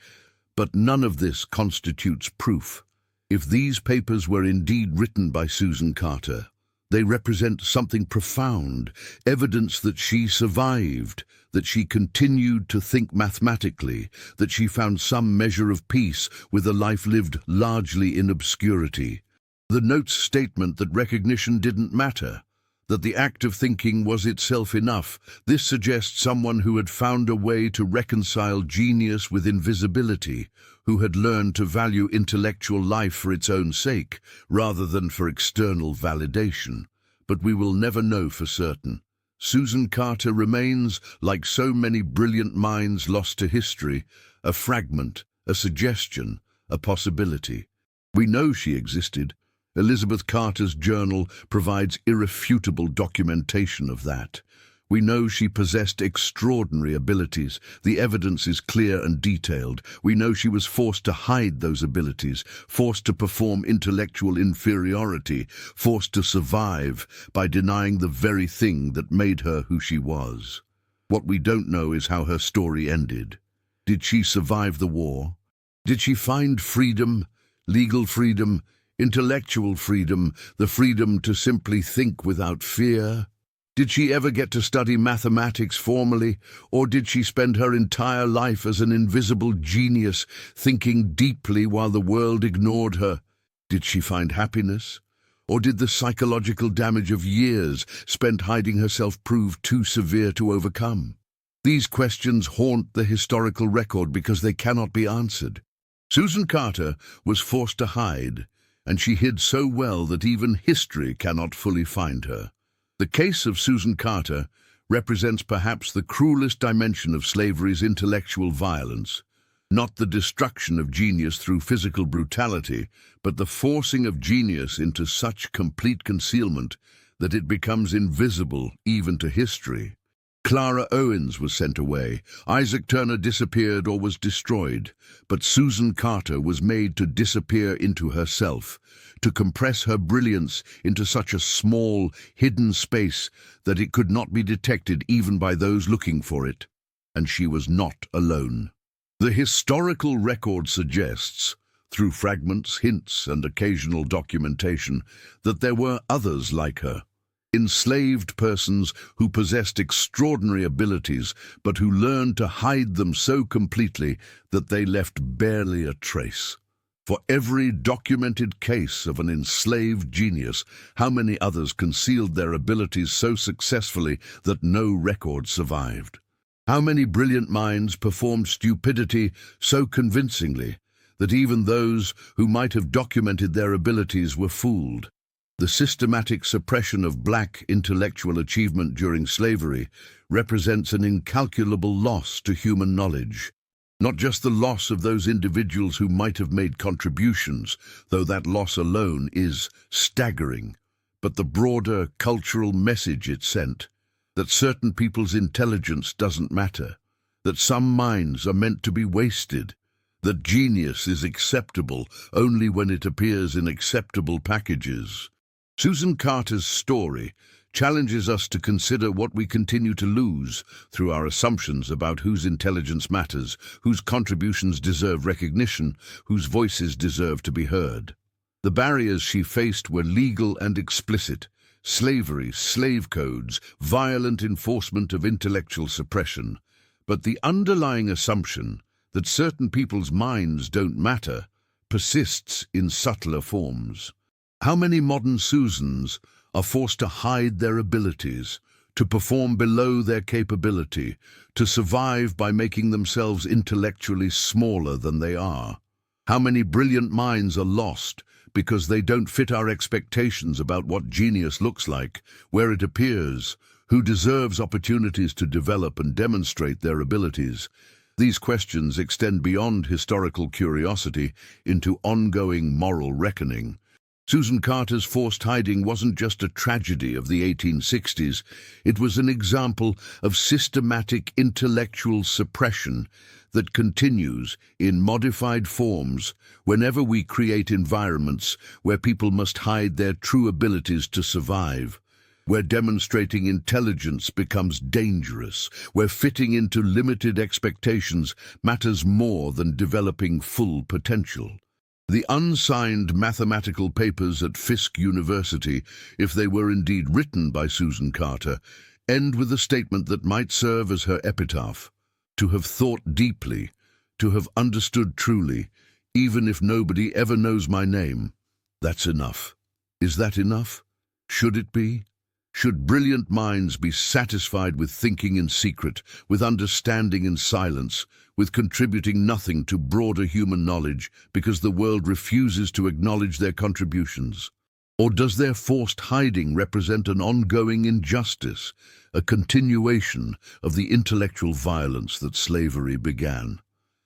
but none of this constitutes proof. If these papers were indeed written by Susan Carter, they represent something profound, evidence that she survived, that she continued to think mathematically, that she found some measure of peace with a life lived largely in obscurity. The note's statement that recognition didn't matter, that the act of thinking was itself enough, this suggests someone who had found a way to reconcile genius with invisibility, who had learned to value intellectual life for its own sake, rather than for external validation. But we will never know for certain. Susan Carter remains, like so many brilliant minds lost to history, a fragment, a suggestion, a possibility. We know she existed. Elizabeth Carter's journal provides irrefutable documentation of that. We know she possessed extraordinary abilities. The evidence is clear and detailed. We know she was forced to hide those abilities, forced to perform intellectual inferiority, forced to survive by denying the very thing that made her who she was. What we don't know is how her story ended. Did she survive the war? Did she find freedom, legal freedom, intellectual freedom, the freedom to simply think without fear? Did she ever get to study mathematics formally, or did she spend her entire life as an invisible genius, thinking deeply while the world ignored her? Did she find happiness? Or did the psychological damage of years spent hiding herself prove too severe to overcome? These questions haunt the historical record because they cannot be answered. Susan Carter was forced to hide, and she hid so well that even history cannot fully find her. The case of Susan Carter represents perhaps the cruelest dimension of slavery's intellectual violence, not the destruction of genius through physical brutality, but the forcing of genius into such complete concealment that it becomes invisible even to history. Clara Owens was sent away, Isaac Turner disappeared or was destroyed, but Susan Carter was made to disappear into herself, to compress her brilliance into such a small, hidden space that it could not be detected even by those looking for it. And she was not alone. The historical record suggests, through fragments, hints, and occasional documentation, that there were others like her. Enslaved persons who possessed extraordinary abilities, but who learned to hide them so completely that they left barely a trace. For every documented case of an enslaved genius, how many others concealed their abilities so successfully that no record survived? How many brilliant minds performed stupidity so convincingly that even those who might have documented their abilities were fooled? The systematic suppression of black intellectual achievement during slavery represents an incalculable loss to human knowledge. Not just the loss of those individuals who might have made contributions, though that loss alone is staggering, but the broader cultural message it sent, that certain people's intelligence doesn't matter, that some minds are meant to be wasted, that genius is acceptable only when it appears in acceptable packages. Susan Carter's story challenges us to consider what we continue to lose through our assumptions about whose intelligence matters, whose contributions deserve recognition, whose voices deserve to be heard. The barriers she faced were legal and explicit: slavery, slave codes, violent enforcement of intellectual suppression. But the underlying assumption that certain people's minds don't matter persists in subtler forms. How many modern Susans are forced to hide their abilities, to perform below their capability, to survive by making themselves intellectually smaller than they are? How many brilliant minds are lost because they don't fit our expectations about what genius looks like, where it appears, who deserves opportunities to develop and demonstrate their abilities? These questions extend beyond historical curiosity into ongoing moral reckoning. Susan Carter's forced hiding wasn't just a tragedy of the 1860s, it was an example of systematic intellectual suppression that continues in modified forms whenever we create environments where people must hide their true abilities to survive, where demonstrating intelligence becomes dangerous, where fitting into limited expectations matters more than developing full potential. The unsigned mathematical papers at Fisk University, if they were indeed written by Susan Carter, end with a statement that might serve as her epitaph: to have thought deeply, to have understood truly, even if nobody ever knows my name. That's enough. Is that enough? Should it be? Should brilliant minds be satisfied with thinking in secret, with understanding in silence, with contributing nothing to broader human knowledge because the world refuses to acknowledge their contributions? Or does their forced hiding represent an ongoing injustice, a continuation of the intellectual violence that slavery began?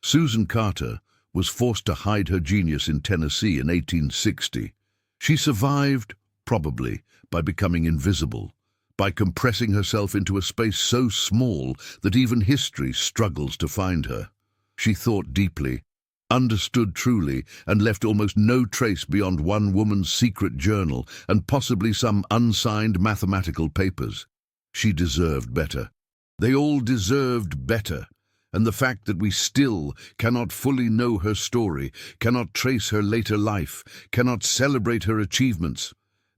Susan Carter was forced to hide her genius in Tennessee in 1860. She survived, probably, by becoming invisible, by compressing herself into a space so small that even history struggles to find her. She thought deeply, understood truly, and left almost no trace beyond one woman's secret journal and possibly some unsigned mathematical papers. She deserved better. They all deserved better. And the fact that we still cannot fully know her story, cannot trace her later life, cannot celebrate her achievements,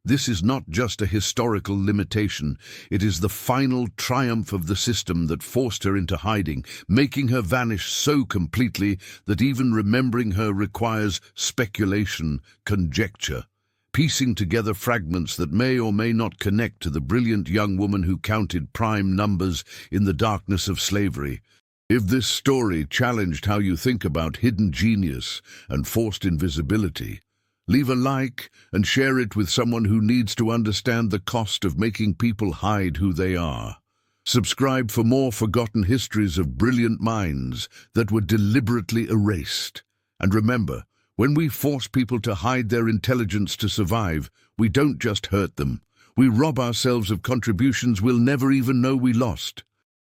this is not just a historical limitation, it is the final triumph of the system that forced her into hiding, making her vanish so completely that even remembering her requires speculation, conjecture, piecing together fragments that may or may not connect to the brilliant young woman who counted prime numbers in the darkness of slavery. If this story challenged how you think about hidden genius and forced invisibility, leave a like and share it with someone who needs to understand the cost of making people hide who they are. Subscribe for more forgotten histories of brilliant minds that were deliberately erased. And remember, when we force people to hide their intelligence to survive, we don't just hurt them. We rob ourselves of contributions we'll never even know we lost.